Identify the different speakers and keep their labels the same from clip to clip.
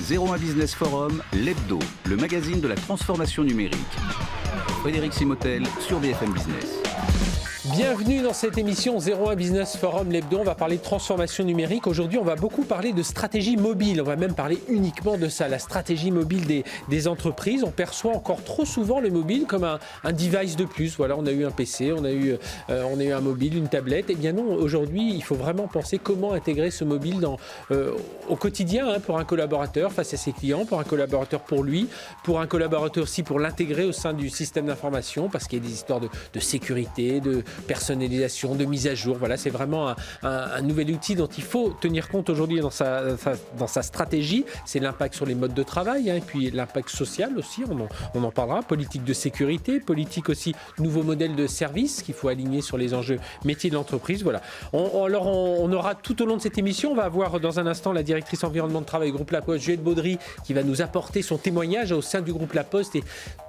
Speaker 1: 01 Business Forum, l'hebdo, le magazine de la transformation numérique. Frédéric Simotel sur BFM Business.
Speaker 2: Bienvenue dans cette émission 01 Business Forum, l'hebdo. On va parler de transformation numérique. Aujourd'hui, on va beaucoup parler de stratégie mobile. On va même parler uniquement de ça, la stratégie mobile des entreprises. On perçoit encore trop souvent le mobile comme un device de plus. Voilà, on a eu un PC, on a eu un mobile, une tablette. Eh bien non, aujourd'hui, il faut vraiment penser comment intégrer ce mobile au quotidien pour un collaborateur face à ses clients, pour un collaborateur pour lui, pour un collaborateur aussi pour l'intégrer au sein du système d'information parce qu'il y a des histoires de sécurité, de personnalisation, de mise à jour. Voilà, c'est vraiment un nouvel outil dont il faut tenir compte aujourd'hui dans sa stratégie. C'est l'impact sur les modes de travail et puis l'impact social aussi, on en parlera. Politique de sécurité, politique aussi nouveau modèle de service qu'il faut aligner sur les enjeux métiers de l'entreprise. Voilà. On aura tout au long de cette émission, on va avoir dans un instant la directrice environnement de travail groupe La Poste, Juliette Baudry, qui va nous apporter son témoignage au sein du groupe La Poste et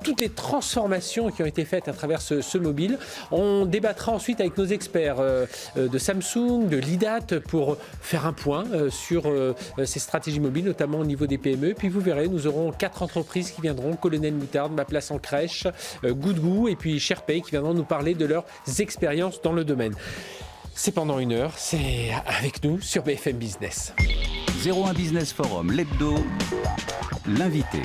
Speaker 2: toutes les transformations qui ont été faites à travers ce mobile. On débattra ensuite avec nos experts de Samsung, de l'IDAT pour faire un point sur ces stratégies mobiles, notamment au niveau des PME. Puis vous verrez, nous aurons 4 entreprises qui viendront, Colonel Moutarde, Ma Place en Crèche, Good Goût et puis SharePay qui viendront nous parler de leurs expériences dans le domaine. C'est pendant 1 heure, c'est avec nous sur BFM Business.
Speaker 1: 01 Business Forum, l'hebdo, l'invité.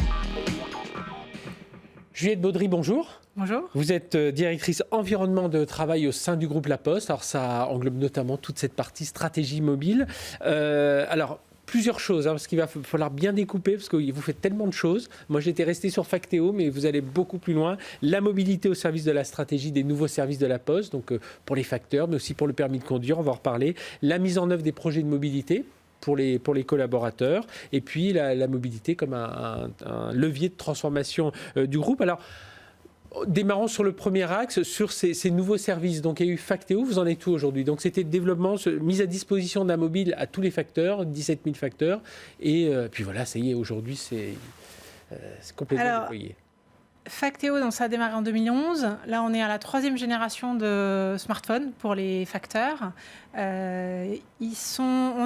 Speaker 2: Juliette Baudry, bonjour.
Speaker 3: Bonjour.
Speaker 2: Vous êtes directrice environnement de travail au sein du groupe La Poste. Alors ça englobe notamment toute cette partie stratégie mobile. Alors plusieurs choses, parce qu'il va falloir bien découper parce que vous faites tellement de choses. Moi j'étais resté sur Factéo, mais vous allez beaucoup plus loin. La mobilité au service de la stratégie des nouveaux services de La Poste, donc pour les facteurs, mais aussi pour le permis de conduire, on va en reparler. La mise en œuvre des projets de mobilité pour les collaborateurs, et puis la mobilité comme un levier de transformation du groupe. Alors, démarrons sur le premier axe, sur ces nouveaux services. Donc, il y a eu Factéo, vous en êtes où aujourd'hui? Donc, c'était développement, mise à disposition d'un mobile à tous les facteurs, 17 000 facteurs. Et puis voilà, ça y est, aujourd'hui, c'est complètement déployé.
Speaker 3: Factéo, donc ça a démarré en 2011. Là, on est à la 3e génération de smartphones pour les facteurs. On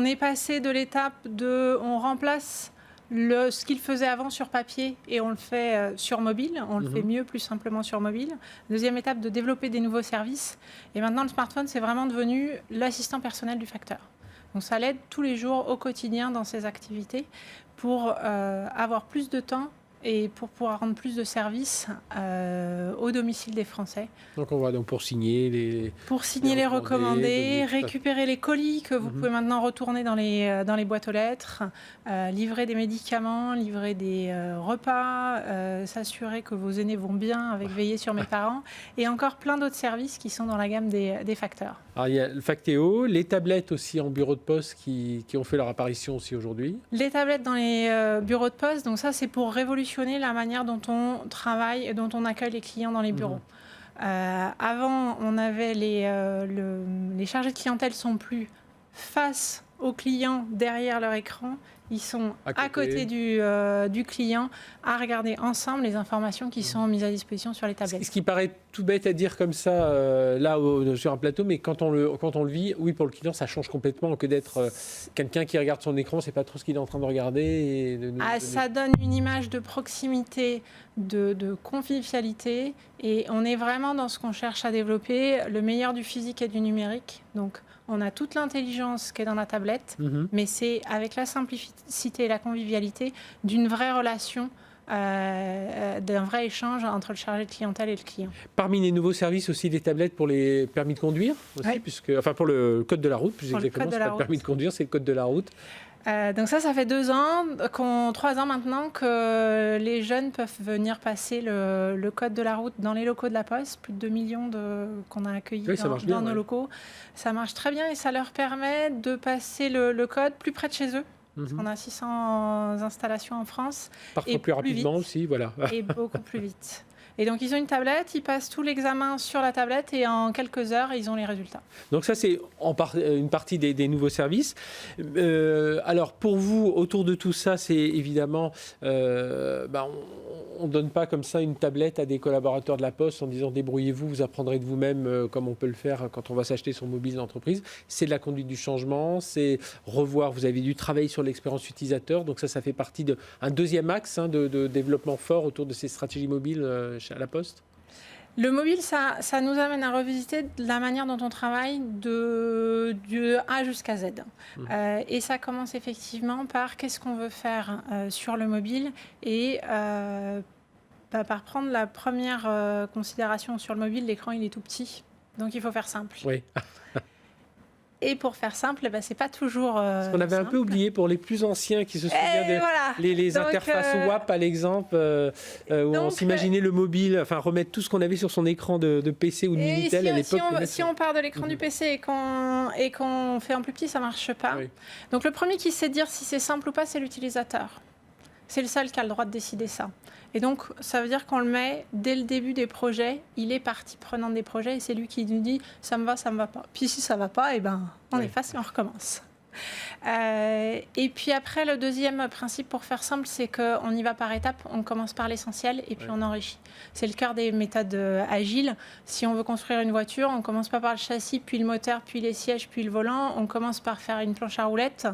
Speaker 3: est passé de l'étape on remplace ce qu'ils faisaient avant sur papier et on le fait sur mobile. On le fait mieux, plus simplement sur mobile. Deuxième étape, de développer des nouveaux services. Et maintenant, le smartphone, c'est vraiment devenu l'assistant personnel du facteur. Donc ça l'aide tous les jours, au quotidien, dans ses activités pour avoir plus de temps et pour pouvoir rendre plus de services au domicile des Français.
Speaker 2: Donc on va pour signer les
Speaker 3: recommandés, récupérer les colis que vous pouvez maintenant retourner dans les boîtes aux lettres, livrer des médicaments, livrer des repas, s'assurer que vos aînés vont bien avec veiller sur mes parents, et encore plein d'autres services qui sont dans la gamme des facteurs.
Speaker 2: Alors, il y a le Factéo, les tablettes aussi en bureau de poste qui ont fait leur apparition aussi aujourd'hui.
Speaker 3: Les tablettes dans les bureaux de poste, donc ça c'est pour révolutionner la manière dont on travaille et dont on accueille les clients dans les bureaux. Avant, on avait les chargés de clientèle sont plus face aux clients derrière leur écran. Ils sont à côté du client à regarder ensemble les informations qui sont mises à disposition sur les tablettes.
Speaker 2: Ce qui paraît tout bête à dire comme ça, sur un plateau, mais quand on le vit, oui, pour le client, ça change complètement que d'être quelqu'un qui regarde son écran, c'est pas trop ce qu'il est en train de regarder.
Speaker 3: Ça donne une image de proximité, de convivialité, et on est vraiment dans ce qu'on cherche à développer, le meilleur du physique et du numérique. Donc, on a toute l'intelligence qui est dans la tablette, mais c'est avec la simplicité et la convivialité d'une vraie relation, d'un vrai échange entre le chargé de clientèle et le client.
Speaker 2: Parmi les nouveaux services aussi, les tablettes pour les permis de conduire, aussi, pour le code de la route, plus exactement, c'est pas le permis de conduire, c'est le code de la route.
Speaker 3: Donc ça fait 2 ans, 3 ans maintenant que les jeunes peuvent venir passer le code de la route dans les locaux de la Poste. Plus de 2 millions qu'on a accueillis dans nos locaux. Ça marche très bien et ça leur permet de passer le code plus près de chez eux. On a 600 installations en France.
Speaker 2: Parfois plus rapidement
Speaker 3: vite,
Speaker 2: aussi, voilà.
Speaker 3: Et beaucoup plus vite. Et donc, ils ont une tablette, ils passent tout l'examen sur la tablette et en quelques heures, ils ont les résultats.
Speaker 2: Donc ça, c'est une partie des nouveaux services. Alors, pour vous, autour de tout ça, c'est évidemment, on ne donne pas comme ça une tablette à des collaborateurs de la Poste en disant débrouillez-vous, vous apprendrez de vous-même comme on peut le faire quand on va s'acheter son mobile d'entreprise. C'est de la conduite du changement, c'est revoir, vous avez dû travailler sur l'expérience utilisateur, donc ça fait partie d'un deuxième axe de développement fort autour de ces stratégies mobiles à la Poste.
Speaker 3: Le mobile, ça nous amène à revisiter la manière dont on travaille du A jusqu'à Z. Et ça commence effectivement par qu'est-ce qu'on veut faire sur le mobile et par prendre la première considération sur le mobile, l'écran il est tout petit, donc il faut faire simple.
Speaker 2: Oui.
Speaker 3: Et pour faire simple, c'est pas toujours
Speaker 2: Ce qu'on avait
Speaker 3: simple.
Speaker 2: un peu oublié pour les plus anciens qui se souviennent les
Speaker 3: Donc,
Speaker 2: interfaces WAP, par exemple, où on s'imaginait le mobile, enfin remettre tout ce qu'on avait sur son écran de PC ou de Minitel à l'époque.
Speaker 3: Si on part de l'écran du PC et qu'on fait en plus petit, ça marche pas.
Speaker 2: Oui.
Speaker 3: Donc le premier qui sait dire si c'est simple ou pas, c'est l'utilisateur. C'est le seul qui a le droit de décider ça. Et donc, ça veut dire qu'on le met dès le début des projets. Il est partie prenante des projets et c'est lui qui nous dit ça me va pas. Puis si ça va pas, on efface et on recommence. Et puis après, le deuxième principe pour faire simple, c'est qu'on y va par étapes. On commence par l'essentiel et puis on enrichit. C'est le cœur des méthodes agiles. Si on veut construire une voiture, on commence pas par le châssis, puis le moteur, puis les sièges, puis le volant. On commence par faire une planche à roulettes.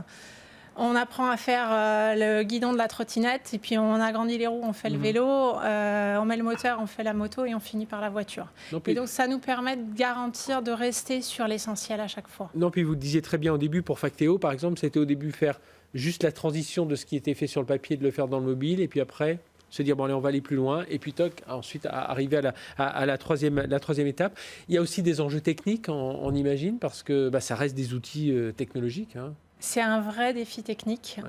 Speaker 3: On apprend à faire le guidon de la trottinette et puis on agrandit les roues, on fait le vélo, on met le moteur, on fait la moto et on finit par la voiture. Et donc ça nous permet de garantir de rester sur l'essentiel à chaque fois.
Speaker 2: Non, puis vous le disiez très bien au début, pour Factéo par exemple, c'était au début faire juste la transition de ce qui était fait sur le papier, de le faire dans le mobile et puis après se dire bon allez on va aller plus loin et puis toc, ensuite arriver à la troisième étape. Il y a aussi des enjeux techniques, on imagine, parce que ça reste des outils technologiques.
Speaker 3: C'est un vrai défi technique.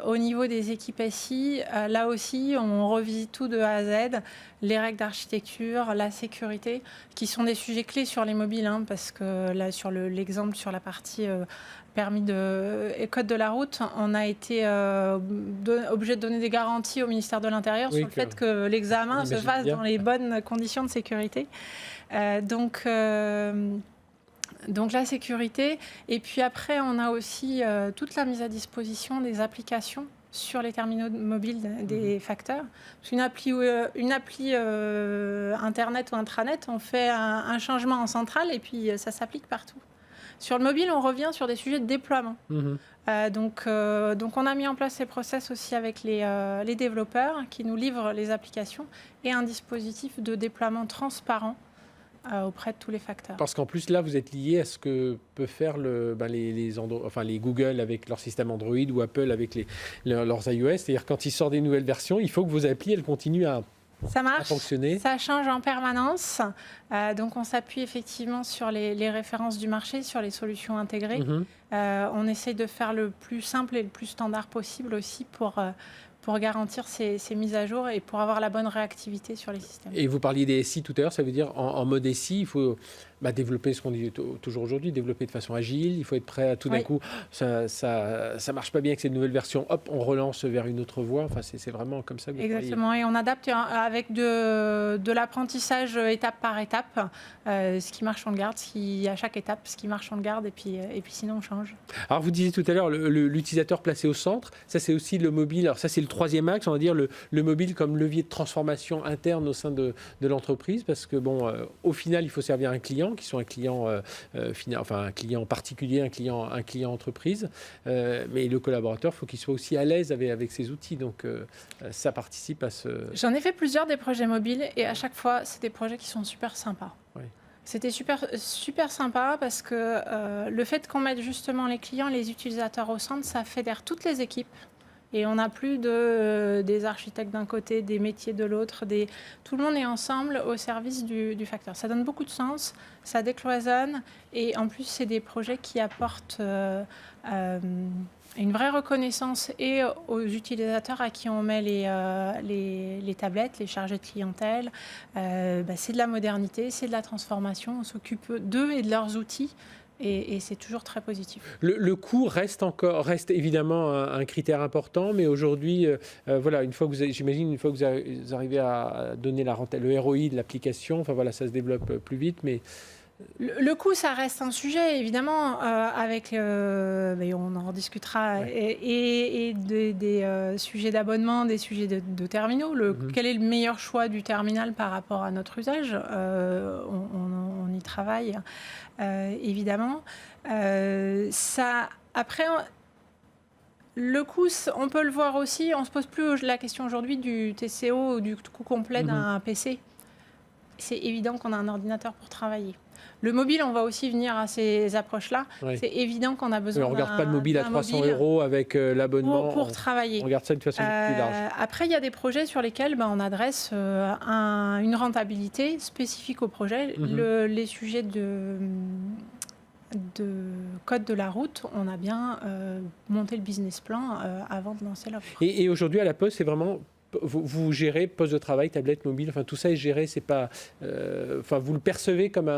Speaker 3: Au niveau des équipes SI, là aussi, on revisite tout de A à Z, les règles d'architecture, la sécurité, qui sont des sujets clés sur les mobiles, parce que là, sur l'exemple, sur la partie permis et code de la route, on a été obligé de donner des garanties au ministère de l'Intérieur sur le fait que l'examen se fasse dans les bonnes conditions de sécurité. Donc la sécurité, et puis après on a aussi toute la mise à disposition des applications sur les terminaux mobiles des facteurs. Parce qu'une appli Internet ou intranet, on fait un changement en centrale et puis ça s'applique partout. Sur le mobile, on revient sur des sujets de déploiement. Donc on a mis en place ces process aussi avec les développeurs qui nous livrent les applications et un dispositif de déploiement transparent auprès de tous les facteurs.
Speaker 2: Parce qu'en plus, là, vous êtes lié à ce que peut faire les Google avec leur système Android ou Apple avec leurs iOS. C'est-à-dire quand ils sortent des nouvelles versions, il faut que vos applis elles continuent à fonctionner.
Speaker 3: Ça change en permanence. Donc on s'appuie effectivement sur les références du marché, sur les solutions intégrées. On essaie de faire le plus simple et le plus standard possible aussi pour garantir ces mises à jour et pour avoir la bonne réactivité sur les systèmes.
Speaker 2: Et vous parliez des SI tout à l'heure, ça veut dire en mode SI, il faut développer ce qu'on dit toujours aujourd'hui, développer de façon agile, il faut être prêt à tout d'un coup, ça marche pas bien avec cette nouvelle version, hop, on relance vers une autre voie, enfin c'est vraiment comme ça que vous
Speaker 3: Exactement,
Speaker 2: travaillez.
Speaker 3: et on adapte avec de l'apprentissage étape par étape, ce qui marche on le garde, à chaque étape, ce qui marche on le garde et puis sinon on change.
Speaker 2: Alors vous disiez tout à l'heure l'utilisateur placé au centre, ça c'est aussi le mobile, alors ça c'est le troisième axe, on va dire le mobile comme levier de transformation interne au sein de l'entreprise, parce que au final il faut servir un client, qui soit un client un client particulier, un client entreprise, mais le collaborateur, il faut qu'il soit aussi à l'aise avec ses outils, donc ça participe à ce...
Speaker 3: J'en ai fait plusieurs des projets mobiles et à chaque fois c'est des projets qui sont super sympas. C'était super sympa parce que le fait qu'on mette justement les clients, les utilisateurs au centre, ça fédère toutes les équipes. Et on n'a plus des architectes d'un côté, des métiers de l'autre. Tout le monde est ensemble au service du facteur. Ça donne beaucoup de sens, ça décloisonne. Et en plus, c'est des projets qui apportent une vraie reconnaissance et aux utilisateurs à qui on met les tablettes, les chargés de clientèle. C'est de la modernité, c'est de la transformation. On s'occupe d'eux et de leurs outils. Et c'est toujours très positif.
Speaker 2: Le coût reste évidemment un critère important, mais aujourd'hui, voilà, une fois que vous arrivez à donner le ROI de l'application, enfin voilà, ça se développe plus vite, mais
Speaker 3: le coût, ça reste un sujet, évidemment, on en rediscutera,
Speaker 2: ouais.
Speaker 3: et des sujets d'abonnement, des sujets de terminaux. Quel est le meilleur choix du terminal par rapport à notre usage? On y travaille, évidemment. Après, le coût, on peut le voir aussi, on ne se pose plus la question aujourd'hui du TCO ou du coût complet d'un PC. C'est évident qu'on a un ordinateur pour travailler. Le mobile, on va aussi venir à ces approches-là. Oui. C'est évident qu'on a besoin d'un...
Speaker 2: On ne regarde pas le mobile à 300 € avec l'abonnement.
Speaker 3: Pour travailler.
Speaker 2: On regarde ça de façon plus large.
Speaker 3: Après, il y a des projets sur lesquels on adresse une rentabilité spécifique au projet. Les sujets de code de la route, on a bien monté le business plan avant de lancer l'offre.
Speaker 2: Et aujourd'hui, à la Poste, c'est vraiment... Vous gérez poste de travail, tablette, mobile, enfin tout ça est géré, c'est pas, vous le percevez comme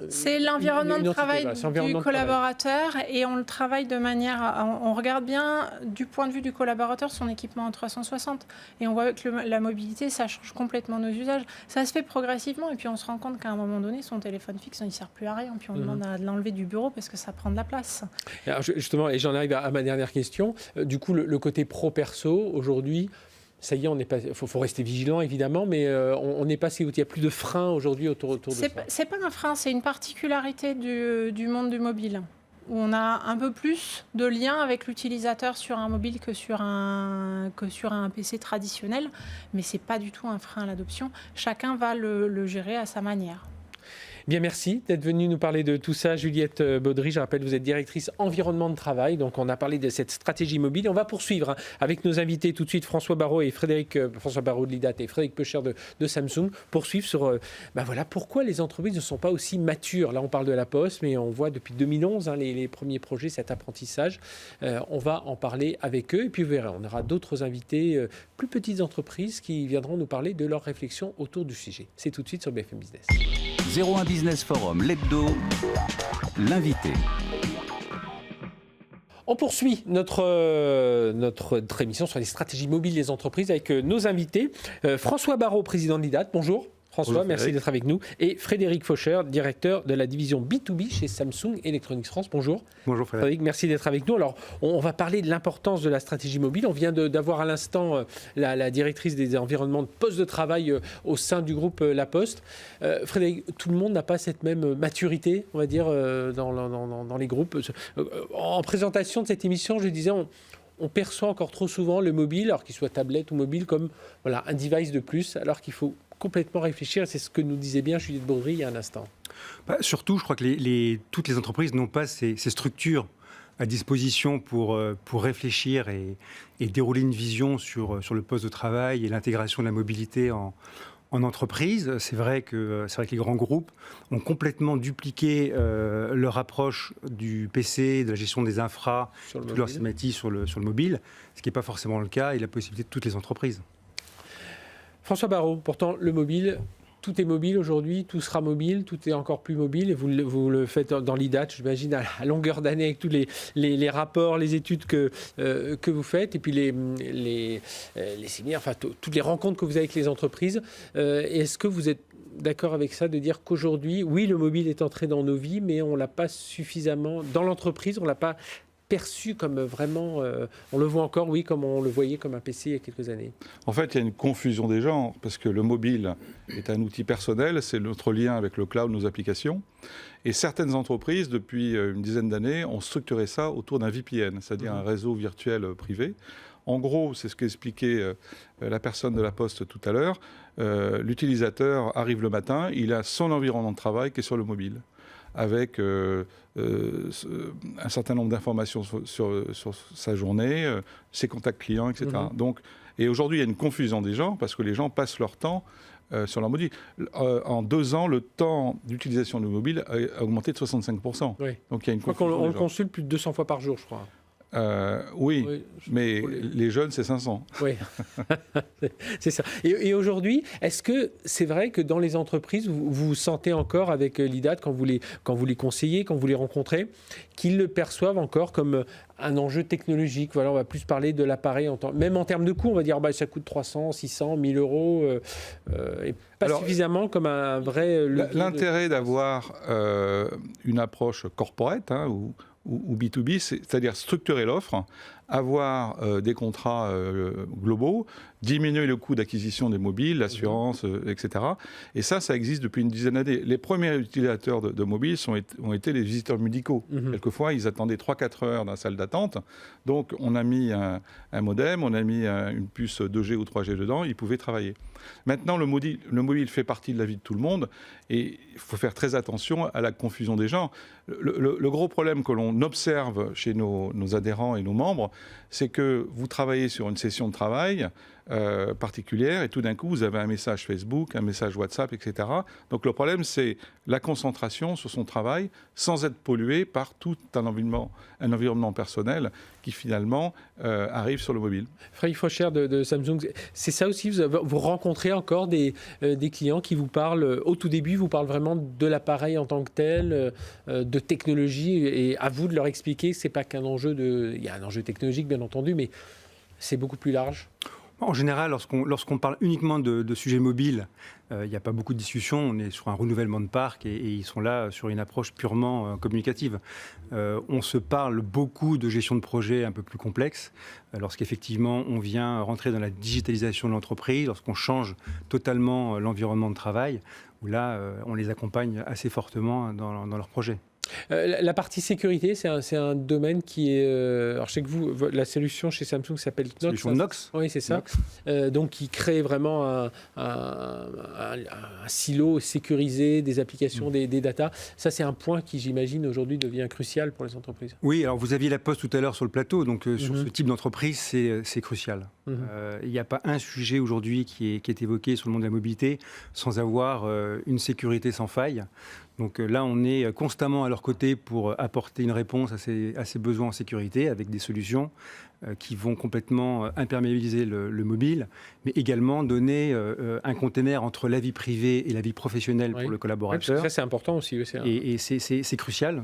Speaker 3: c'est l'environnement de travail du collaborateur et on le travaille de manière, on regarde bien du point de vue du collaborateur son équipement en 360 et on voit que la mobilité, ça change complètement nos usages. Ça se fait progressivement et puis on se rend compte qu'à un moment donné, son téléphone fixe, il ne sert plus à rien, puis on demande à l'enlever du bureau parce que ça prend de la place.
Speaker 2: Alors justement, et j'en arrive à ma dernière question, du coup le côté pro-perso, aujourd'hui, ça y est, faut rester vigilant évidemment, mais on n'est pas si il n'y a plus de frein aujourd'hui autour de ça.
Speaker 3: C'est pas un frein, c'est une particularité du monde du mobile où on a un peu plus de lien avec l'utilisateur sur un mobile que sur un PC traditionnel, mais c'est pas du tout un frein à l'adoption. Chacun va le gérer à sa manière.
Speaker 2: Bien, merci d'être venue nous parler de tout ça. Juliette Baudry, je rappelle, vous êtes directrice environnement de travail. Donc, on a parlé de cette stratégie mobile. On va poursuivre avec nos invités tout de suite, François Barraud de l'IDAT et Frédéric Peuchère de Samsung, poursuivre sur pourquoi les entreprises ne sont pas aussi matures. Là, on parle de la Poste, mais on voit depuis 2011 les premiers projets, cet apprentissage. On va en parler avec eux. Et puis, vous verrez, on aura d'autres invités, plus petites entreprises, qui viendront nous parler de leurs réflexions autour du sujet. C'est tout de suite sur BFM Business.
Speaker 1: 01 Business Forum, l'hebdo, l'invité.
Speaker 2: On poursuit notre émission sur les stratégies mobiles des entreprises avec nos invités. François Barraud, président de l'IDAT, bonjour. François, bonjour, merci d'être avec nous. Et Frédéric Peuchère, directeur de la division B2B chez Samsung Electronics France. Bonjour.
Speaker 4: Bonjour
Speaker 2: Frédéric, merci d'être avec nous. Alors, on va parler de l'importance de la stratégie mobile. On vient d'avoir à l'instant la directrice des environnements de poste de travail au sein du groupe La Poste. Frédéric, tout le monde n'a pas cette même maturité, on va dire, dans les groupes. En présentation de cette émission, je disais... On perçoit encore trop souvent le mobile, alors qu'il soit tablette ou mobile, comme un device de plus, alors qu'il faut complètement réfléchir. C'est ce que nous disait bien Juliette Baudry il y a un instant.
Speaker 4: Surtout, je crois que toutes les entreprises n'ont pas ces structures à disposition pour réfléchir et dérouler une vision sur le poste de travail et l'intégration de la mobilité en entreprise. C'est vrai que les grands groupes ont complètement dupliqué leur approche du PC, de la gestion des infras, de leur systématique sur le mobile, ce qui n'est pas forcément le cas et la possibilité de toutes les entreprises.
Speaker 2: François Barraud, pourtant le mobile, tout est mobile aujourd'hui, tout sera mobile, tout est encore plus mobile et vous le faites dans l'IDAT, j'imagine, à longueur d'année avec tous les rapports, les études que vous faites et puis les séminaires, toutes les rencontres que vous avez avec les entreprises. Est-ce que vous êtes d'accord avec ça, de dire qu'aujourd'hui, oui, le mobile est entré dans nos vies, mais on ne l'a pas suffisamment, dans l'entreprise, on ne l'a pas perçu comme vraiment, on le voit encore, oui, comme on le voyait comme un PC il y a quelques années.
Speaker 5: En fait, il y a une confusion des genres, parce que le mobile est un outil personnel, c'est notre lien avec le cloud, nos applications. Et certaines entreprises, depuis une dizaine d'années, ont structuré ça autour d'un VPN, c'est-à-dire un réseau virtuel privé. En gros, c'est ce qu'expliquait la personne de la Poste tout à l'heure. L'utilisateur arrive le matin, il a son environnement de travail qui est sur le mobile, avec un certain nombre d'informations sur sa journée, ses contacts clients, etc. Et aujourd'hui, il y a une confusion des gens, parce que les gens passent leur temps sur leur mobile. En 2 ans, le temps d'utilisation du mobile a augmenté de 65%.
Speaker 2: Oui.
Speaker 5: Donc il y a une confusion.
Speaker 2: On le consulte plus de 200 fois par jour, je crois.
Speaker 5: Oui,
Speaker 2: Oui,
Speaker 5: mais les jeunes, c'est 500.
Speaker 2: Oui, c'est ça. Et aujourd'hui, est-ce que c'est vrai que dans les entreprises, vous vous sentez encore avec l'IDAT, quand vous les conseillez, quand vous les rencontrez, qu'ils le perçoivent encore comme un enjeu technologique? Voilà, on va plus parler de l'appareil, même en termes de coût, on va dire ça coûte 300, 600, 1000 euros, et pas suffisamment comme un vrai levier.
Speaker 5: L'intérêt d'avoir une approche corporate ou B2B, c'est-à-dire structurer l'offre, avoir des contrats globaux, diminuer le coût d'acquisition des mobiles, l'assurance, etc. Et ça existe depuis une dizaine d'années. Les premiers utilisateurs de mobiles ont été les visiteurs médicaux. Quelquefois, ils attendaient 3-4 heures dans la salle d'attente. Donc, on a mis un modem, on a mis une puce 2G ou 3G dedans, ils pouvaient travailler. Maintenant, le mobile fait partie de la vie de tout le monde et il faut faire très attention à la confusion des gens. Le gros problème que l'on observe chez nos adhérents et nos membres, c'est que vous travaillez sur une session de travail particulière et tout d'un coup vous avez un message Facebook, un message WhatsApp, etc. Donc le problème, c'est la concentration sur son travail sans être pollué par tout un environnement personnel qui finalement arrive sur le mobile.
Speaker 2: Frédéric Fauchère de Samsung, c'est ça aussi, vous rencontrez encore des clients qui vous parlent, au tout début, vous parlent vraiment de l'appareil en tant que tel, de technologie, et à vous de leur expliquer que c'est pas qu'un enjeu il y a un enjeu technologique bien entendu, mais c'est beaucoup plus large.
Speaker 4: En général, lorsqu'on parle uniquement de sujets mobiles, il n'y a pas beaucoup de discussion. On est sur un renouvellement de parc et ils sont là sur une approche purement communicative. On se parle beaucoup de gestion de projet un peu plus complexe, lorsqu'effectivement on vient rentrer dans la digitalisation de l'entreprise, lorsqu'on change totalement l'environnement de travail, où là, on les accompagne assez fortement dans leurs projets.
Speaker 2: La partie sécurité, c'est un domaine qui est... alors je sais que la solution chez Samsung s'appelle Knox.
Speaker 4: Solution Knox.
Speaker 2: Oui, c'est ça. Donc qui crée vraiment un silo sécurisé des applications, des datas. Ça, c'est un point qui, j'imagine, aujourd'hui devient crucial pour les entreprises.
Speaker 4: Oui, alors vous aviez la Poste tout à l'heure sur le plateau, donc sur ce type d'entreprise, c'est crucial. Il n'y a pas un sujet aujourd'hui qui est évoqué sur le monde de la mobilité sans avoir une sécurité sans faille. Donc là, on est constamment à leur côté pour apporter une réponse à ces besoins en sécurité avec des solutions qui vont complètement imperméabiliser le mobile, mais également donner un container entre la vie privée et la vie professionnelle pour le collaborateur.
Speaker 2: Oui, ça, c'est important aussi.
Speaker 4: Et c'est crucial.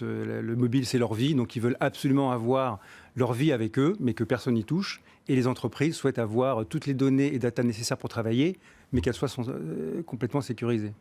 Speaker 4: Le mobile, c'est leur vie, donc ils veulent absolument avoir leur vie avec eux, mais que personne n'y touche. Et les entreprises souhaitent avoir toutes les données et data nécessaires pour travailler, mais qu'elles soient complètement sécurisées.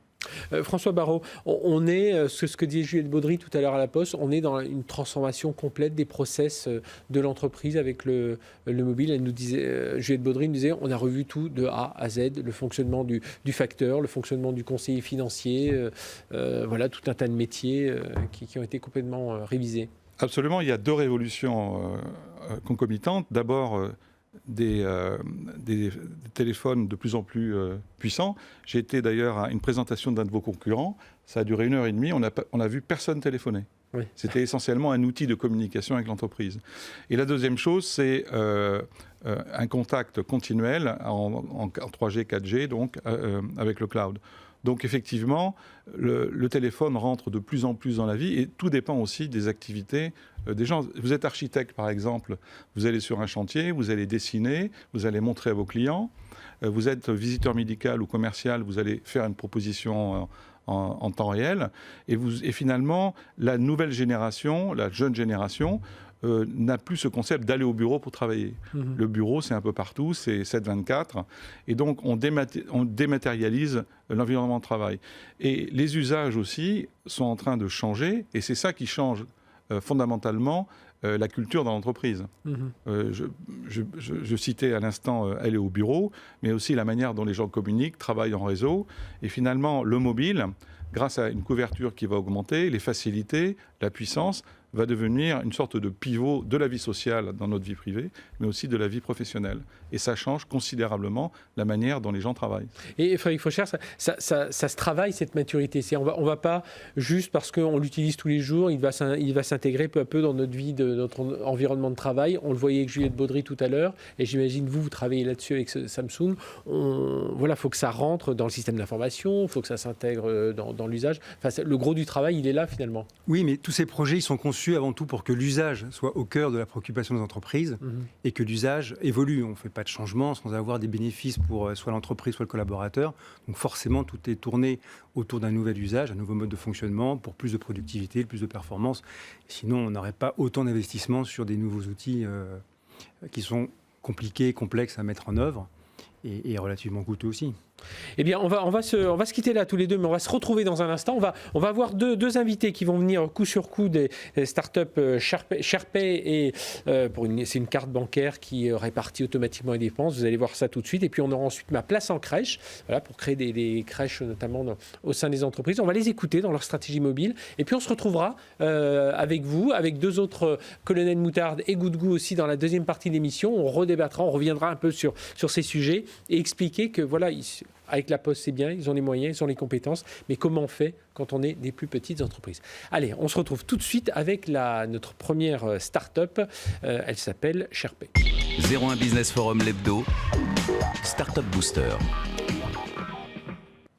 Speaker 2: François Barraud, on est, ce que disait Juliette Baudry tout à l'heure à la Poste, on est dans une transformation complète des process de l'entreprise avec le mobile. Elle nous disait, Juliette Baudry nous disait, on a revu tout de A à Z, le fonctionnement du facteur, le fonctionnement du conseiller financier, voilà, tout un tas de métiers qui ont été complètement révisés.
Speaker 5: Absolument, il y a deux révolutions concomitantes. D'abord, des téléphones de plus en plus puissants. J'ai été d'ailleurs à une présentation d'un de vos concurrents. Ça a duré 1h30. On a vu personne téléphoner. Oui. C'était essentiellement un outil de communication avec l'entreprise. Et la deuxième chose, c'est un contact continuel en 3G, 4G, donc avec le cloud. Donc effectivement, le téléphone rentre de plus en plus dans la vie et tout dépend aussi des activités des gens. Vous êtes architecte par exemple, vous allez sur un chantier, vous allez dessiner, vous allez montrer à vos clients. Vous êtes visiteur médical ou commercial, vous allez faire une proposition en temps réel. Et finalement, la nouvelle génération, la jeune génération, n'a plus ce concept d'aller au bureau pour travailler. Le bureau, c'est un peu partout, c'est 7/24. Et donc, on dématérialise l'environnement de travail. Et les usages aussi sont en train de changer. Et c'est ça qui change fondamentalement la culture dans l'entreprise. Je citais à l'instant aller au bureau, mais aussi la manière dont les gens communiquent, travaillent en réseau. Et finalement, le mobile, grâce à une couverture qui va augmenter, les facilités, la puissance, va devenir une sorte de pivot de la vie sociale dans notre vie privée, mais aussi de la vie professionnelle. Et ça change considérablement la manière dont les gens travaillent. Et
Speaker 2: Frédéric Fauchère, ça se travaille, cette maturité. On va pas, juste parce qu'on l'utilise tous les jours, il va s'intégrer peu à peu dans notre vie, de notre environnement de travail. On le voyait avec Juliette Baudry tout à l'heure, et j'imagine vous travaillez là-dessus avec Samsung. Voilà, il faut que ça rentre dans le système d'information, il faut que ça s'intègre dans l'usage. Enfin, le gros du travail, il est là finalement.
Speaker 4: Oui, mais tous ces projets, ils sont conçus conçu avant tout pour que l'usage soit au cœur de la préoccupation des entreprises et que l'usage évolue. On ne fait pas de changement sans avoir des bénéfices pour soit l'entreprise, soit le collaborateur. Donc forcément, tout est tourné autour d'un nouvel usage, un nouveau mode de fonctionnement pour plus de productivité, plus de performance. Sinon, on n'aurait pas autant d'investissements sur des nouveaux outils qui sont compliqués, complexes à mettre en œuvre et relativement coûteux aussi.
Speaker 2: Eh bien, on va se quitter là tous les deux, mais on va se retrouver dans un instant. On va avoir deux invités qui vont venir coup sur coup des startups SharePay et c'est une carte bancaire qui répartit automatiquement les dépenses. Vous allez voir ça tout de suite. Et puis on aura ensuite ma place en crèche, voilà, pour créer des crèches notamment au sein des entreprises. On va les écouter dans leur stratégie mobile. Et puis on se retrouvera avec vous, avec deux autres Colonel Moutarde et Goudgou aussi dans la deuxième partie de l'émission. On redébattra, on reviendra un peu sur ces sujets et expliquer que voilà, avec la Poste, c'est bien, ils ont les moyens, ils ont les compétences, mais comment on fait quand on est des plus petites entreprises? Allez, on se retrouve tout de suite avec notre première start-up. Elle s'appelle SharePay.
Speaker 1: 01 Business Forum l'hebdo, Startup Booster.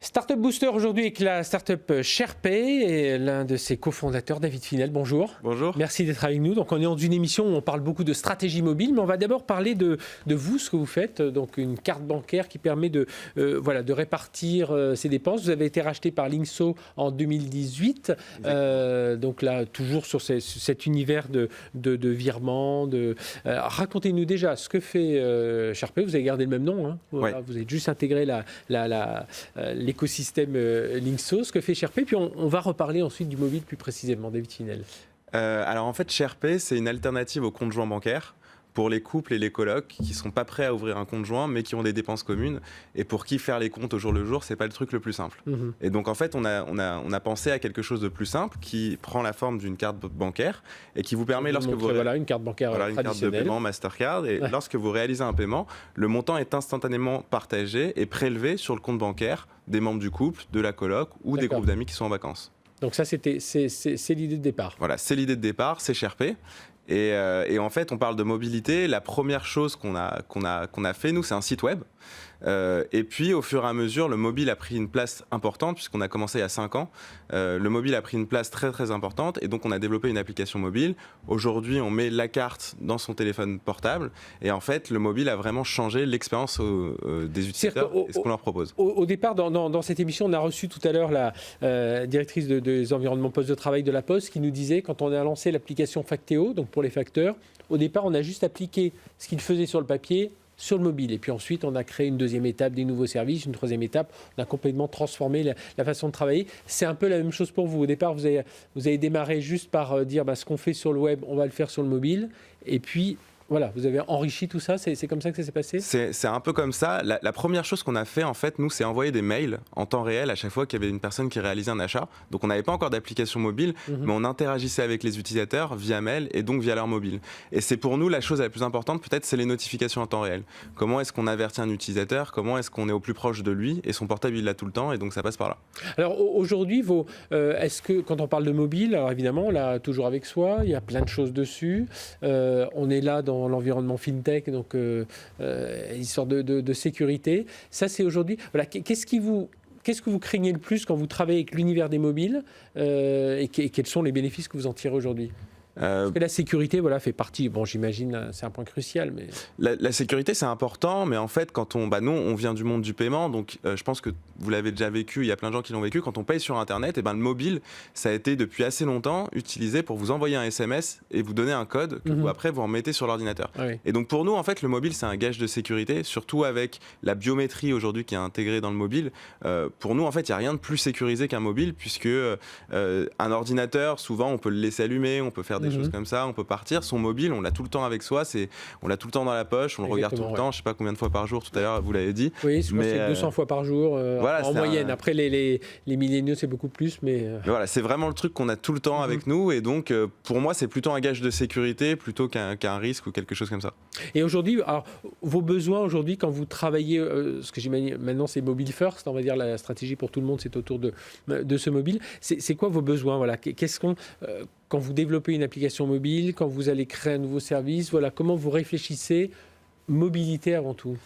Speaker 2: Startup Booster aujourd'hui avec la startup SharePay et l'un de ses cofondateurs, David Finel. Bonjour.
Speaker 6: Bonjour.
Speaker 2: Merci d'être avec nous. Donc on est dans une émission où on parle beaucoup de stratégie mobile, mais on va d'abord parler de vous, ce que vous faites. Donc une carte bancaire qui permet de répartir ses dépenses. Vous avez été racheté par Linkso en 2018. Donc là, toujours sur cet univers de virements. Racontez-nous déjà ce que fait SharePay. Vous avez gardé le même nom. Hein. Voilà,
Speaker 6: ouais.
Speaker 2: Vous avez juste intégré l'écosystème Linkso, ce que fait SharePay, puis on va reparler ensuite du mobile plus précisément. David Finel.
Speaker 6: Alors en fait, SharePay, c'est une alternative au compte joint bancaire pour les couples et les colocs qui ne sont pas prêts à ouvrir un compte joint mais qui ont des dépenses communes et pour qui faire les comptes au jour le jour, c'est pas le truc le plus simple. Et donc en fait, on a pensé à quelque chose de plus simple qui prend la forme d'une carte bancaire et qui vous permet lorsque vous...
Speaker 2: Voilà, une carte bancaire
Speaker 6: une carte de
Speaker 2: traditionnelle.
Speaker 6: paiement Mastercard et lorsque vous réalisez un paiement, le montant est instantanément partagé et prélevé sur le compte bancaire des membres du couple, de la coloc ou des groupes d'amis qui sont en vacances.
Speaker 2: Donc ça, c'est l'idée de départ.
Speaker 6: Voilà, c'est l'idée de départ, c'est SharePay. Et en fait, on parle de mobilité. La première chose qu'on a fait, nous, c'est un site web. Et puis, au fur et à mesure, le mobile a pris une place importante, puisqu'on a commencé il y a 5 ans. Le mobile a pris une place très, très importante. Et donc, on a développé une application mobile. Aujourd'hui, on met la carte dans son téléphone portable. Et en fait, le mobile a vraiment changé l'expérience des utilisateurs et ce qu'on leur propose.
Speaker 2: Au départ, dans cette émission, on a reçu tout à l'heure la directrice des environnements postes de travail de la Poste qui nous disait, quand on a lancé l'application Factéo, donc pour les facteurs, au départ, on a juste appliqué ce qu'ils faisaient sur le papier sur le mobile. Et puis ensuite, on a créé une deuxième étape, des nouveaux services, une troisième étape. On a complètement transformé la façon de travailler. C'est un peu la même chose pour vous. Au départ, vous avez démarré juste par dire ce qu'on fait sur le web, on va le faire sur le mobile. Et puis, voilà, vous avez enrichi tout ça, c'est comme ça que ça s'est passé?
Speaker 6: C'est un peu comme ça. La première chose qu'on a fait, en fait, nous, c'est envoyer des mails en temps réel à chaque fois qu'il y avait une personne qui réalisait un achat. Donc, on n'avait pas encore d'application mobile, mais on interagissait avec les utilisateurs via mail et donc via leur mobile. Et c'est pour nous la chose la plus importante, peut-être, c'est les notifications en temps réel. Comment est-ce qu'on avertit un utilisateur? Comment est-ce qu'on est au plus proche de lui? Et son portable, il l'a tout le temps, et donc ça passe par là.
Speaker 2: Alors, aujourd'hui, est-ce que, quand on parle de mobile, alors évidemment, on l'a toujours avec soi, il y a plein de choses dessus. On est là dans l'environnement fintech, donc histoire de sécurité. Ça, c'est aujourd'hui. Voilà, qu'est-ce que vous craignez le plus quand vous travaillez avec l'univers des mobiles et quels sont les bénéfices que vous en tirez aujourd'hui? Parce que la sécurité, fait partie. Bon, j'imagine, c'est un point crucial, mais
Speaker 6: la sécurité, c'est important, mais en fait, quand nous, on vient du monde du paiement, donc je pense que vous l'avez déjà vécu. Il y a plein de gens qui l'ont vécu. Quand on paye sur Internet, le mobile, ça a été depuis assez longtemps utilisé pour vous envoyer un SMS et vous donner un code que vous après vous remettez sur l'ordinateur.
Speaker 2: Ah oui.
Speaker 6: Et donc pour nous, en fait, le mobile, c'est un gage de sécurité, surtout avec la biométrie aujourd'hui qui est intégrée dans le mobile. Pour nous, en fait, il n'y a rien de plus sécurisé qu'un mobile, puisque un ordinateur, souvent, on peut le laisser allumer, on peut faire des choses comme ça, on peut partir. Son mobile, on l'a tout le temps avec soi, on l'a tout le temps dans la poche, on le regarde tout le temps, je sais pas combien de fois par jour, tout à l'heure, vous l'avez dit.
Speaker 2: Oui, je crois que c'est 200 fois par jour en moyenne. Après, les milléniaux, c'est beaucoup plus, mais
Speaker 6: voilà, c'est vraiment le truc qu'on a tout le temps avec nous, et donc pour moi, c'est plutôt un gage de sécurité plutôt qu'un risque ou quelque chose comme ça.
Speaker 2: Et aujourd'hui, alors, vos besoins aujourd'hui, quand vous travaillez, ce que j'imagine maintenant, c'est mobile first, on va dire la stratégie pour tout le monde, c'est autour de ce mobile. C'est quoi vos besoins? Voilà, quand vous développez une application mobile, quand vous allez créer un nouveau service, voilà, comment vous réfléchissez mobilité avant tout?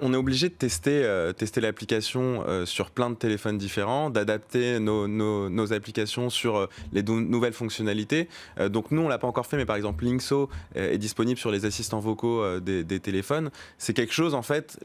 Speaker 6: On est obligé de tester l'application sur plein de téléphones différents, d'adapter nos applications sur les nouvelles fonctionnalités. Donc nous, on l'a pas encore fait, mais par exemple, Linkso est disponible sur les assistants vocaux des téléphones. C'est quelque chose, en fait,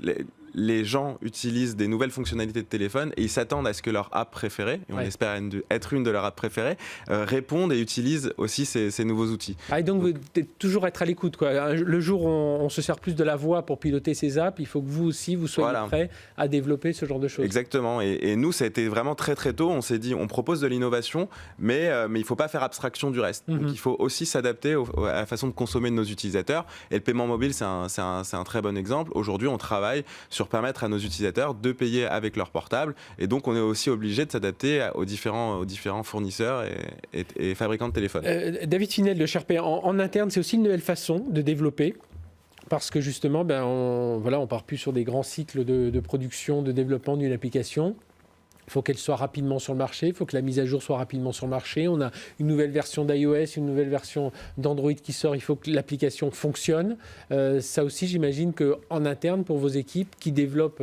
Speaker 6: les gens utilisent des nouvelles fonctionnalités de téléphone et ils s'attendent à ce que leur app préférée, et on espère être une de leurs apps préférées, répondent et utilisent aussi ces nouveaux outils.
Speaker 2: Et donc, vous devez toujours être à l'écoute, quoi. Le jour où on se sert plus de la voix pour piloter ces apps, il faut que vous aussi, vous soyez prêts à développer ce genre de choses.
Speaker 6: Exactement. Et nous, ça a été vraiment très très tôt. On s'est dit, on propose de l'innovation, mais il ne faut pas faire abstraction du reste. Donc, il faut aussi s'adapter à la façon de consommer de nos utilisateurs. Et le paiement mobile, c'est un très bon exemple. Aujourd'hui, on travaille sur permettre à nos utilisateurs de payer avec leur portable. Et donc, on est aussi obligé de s'adapter aux différents fournisseurs et fabricants de téléphones.
Speaker 2: David Finel de Sherpay, en interne, c'est aussi une nouvelle façon de développer. Parce que justement, on part plus sur des grands cycles de production, de développement d'une application. Il faut qu'elle soit rapidement sur le marché, il faut que la mise à jour soit rapidement sur le marché. On a une nouvelle version d'iOS, une nouvelle version d'Android qui sort, il faut que l'application fonctionne. Ça aussi, j'imagine qu'en interne, pour vos équipes qui développent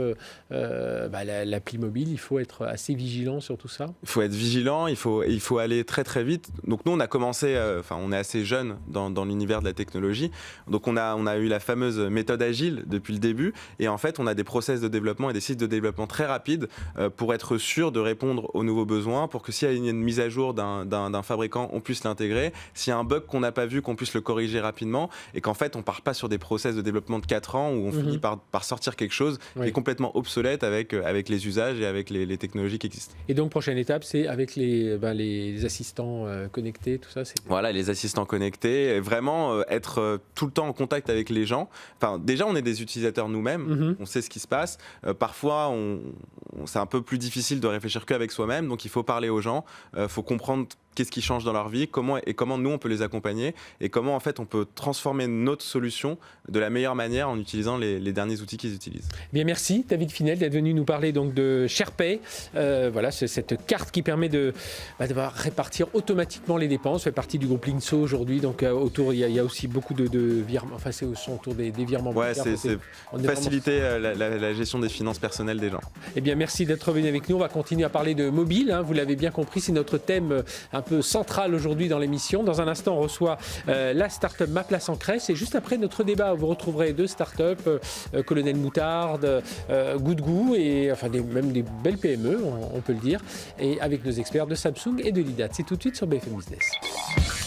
Speaker 2: l'appli mobile, il faut être assez vigilant sur tout ça.
Speaker 6: Il faut être vigilant, il faut aller très très vite. Donc nous, on a commencé, on est assez jeune dans l'univers de la technologie. Donc on a eu la fameuse méthode agile depuis le début. Et en fait, on a des process de développement et des cycles de développement très rapides pour être sûr de répondre aux nouveaux besoins, pour que s'il y a une mise à jour d'un fabricant, on puisse l'intégrer. S'il y a un bug qu'on n'a pas vu, qu'on puisse le corriger rapidement, et qu'en fait, on ne part pas sur des process de développement de 4 ans où on finit par sortir quelque chose qui est complètement obsolète avec les usages et avec les technologies qui existent.
Speaker 2: Et donc, prochaine étape, c'est avec les assistants connectés, tout ça.
Speaker 6: Voilà, les assistants connectés, vraiment être tout le temps en contact avec les gens. Déjà, on est des utilisateurs nous-mêmes, on sait ce qui se passe. Parfois, c'est un peu plus difficile de réfléchir qu'avec soi-même, donc il faut parler aux gens, il faut comprendre qu'est-ce qui change dans leur vie, comment nous on peut les accompagner et comment en fait on peut transformer notre solution de la meilleure manière en utilisant les derniers outils qu'ils utilisent.
Speaker 2: Bien, merci David Finel d'être venu nous parler donc de Sherpay. C'est cette carte qui permet de répartir automatiquement les dépenses, fait partie du groupe Linkso aujourd'hui, donc autour il y a aussi beaucoup de virements, c'est autour des virements.
Speaker 6: C'est faciliter la gestion des finances personnelles des gens.
Speaker 2: Eh bien merci d'être venu avec nous, on va continuer à parler de mobile, vous l'avez bien compris, c'est notre thème un peu central aujourd'hui dans l'émission. Dans un instant, on reçoit la start-up Ma Place en Crèce et juste après notre débat, vous retrouverez deux start-up, Colonel Moutarde, Good Goût et même des belles PME, on peut le dire, et avec nos experts de Samsung et de l'IDAT. C'est tout de suite sur BFM Business.